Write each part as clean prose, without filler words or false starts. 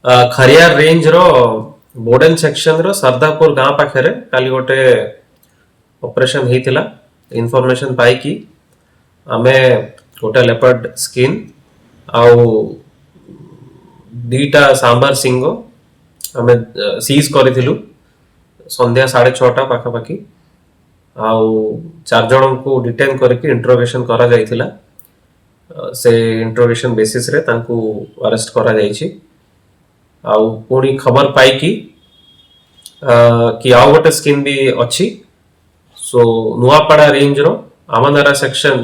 Khariar range रो Borden section रो सरदापुर गांव पाखे काली गोटे ऑपरेशन होता इनफॉरमेशन पाई कि आमे गोटे लेपर्ड स्किन आउ दीटा सांबर सिंह आमे सीज करिथिलु संध्या 6:30 पाखापाखि आउ 4 जन को डिटेन करके इंट्रोगेशन करा जाइथिला से इंट्रोगेशन बेसिस रे तांको अरेस्ट करा जाइछि आउ पुणी खबर पाई कि आउ गोटे स्किन भी अच्छी सो नुआपड़ा रेंज रो आमनारा सेक्शन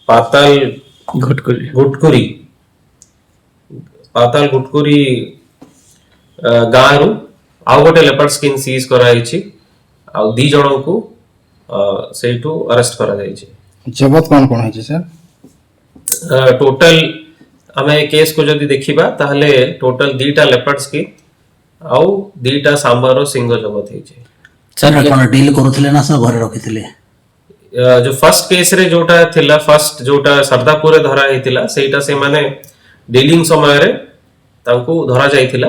पाताल गुटकुरी पाताल गुटकुरी गाँव रु आउ गोटे लेपर्ड स्किन सीज कराइछि आउ 2 जन को सेठू अरेस्ट करा जाइछि। जबत कौन कौन है सर टोटल आमे केस को जदि देखिबा ताहले टोटल 2टा लेपर्ड स्किन आउ 2टा सांबर सिंह जबत होइछि। सर कोन डील करूथिले ना सब घरे रखिथिले जो फर्स्ट केस रे जोटा थिला फर्स्ट जोटा सरदापुर धरा हेतिला सेटा से माने डीलिंग समय रे तांको धरा जाइथिला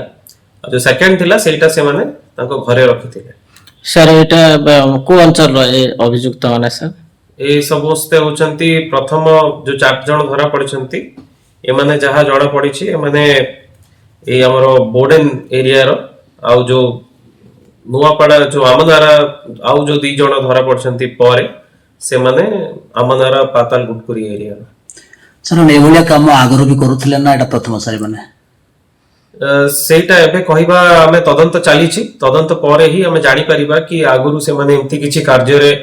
जो सेकंड थिला सेटा से माने तांको घरे रखिथिले। सर एटा को अंचल रे अभियुक्त माने सर ए समस्ते होचंती प्रथम जो 4 जन धरा पड़िछंती ए माने जहा जणा पड़िछि ए माने ए हमरो बोर्डन एरिया रो आउ जो नुआपड़ा जो आमनारा आउ जो 2 जन धरा पड़छंती परे से माने आमनारा पाताल गुटकुरी एरिया रो। सर ने एभलिया काम आगरो भी करूथिले ना एटा प्रथम सारी माने सेटा एबे कहिबा हमें तदंत चलीछि तदंत परे ही हमें जानि परिबा कि आगुरु से माने एंती किछि कार्य रे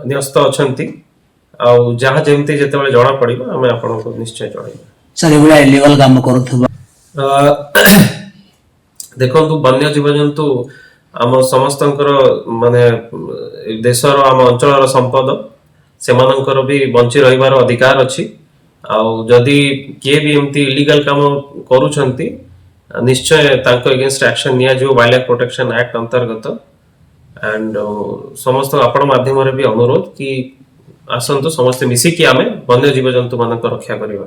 न्यस्त अछंती आउ जहा जेमती जेतेबेले जणा पड़िबा हमें आपन को निश्चय जणाइबा। सर एभलिया इलीगल काम करूथबा देखंतु वन्य जीवजंतु आम समस्तंकर माने देशर आम अंचलर संपद सेमानंकर भी बंची रहिबार अधिकार अछि आउ जदि किए भी एमती इलीगल काम करूछंती निश्चय तांको अगेंस्ट एक्शन निया जो वाइल्ड लाइफ प्रोटेक्शन एक्ट अंतर्गत एंड समस्त आपण माध्यम रे भी अनुरोध कि आसंतु समस्त मिसी कि आमे वन्य जीवजंतु मानक रक्षा करिबा।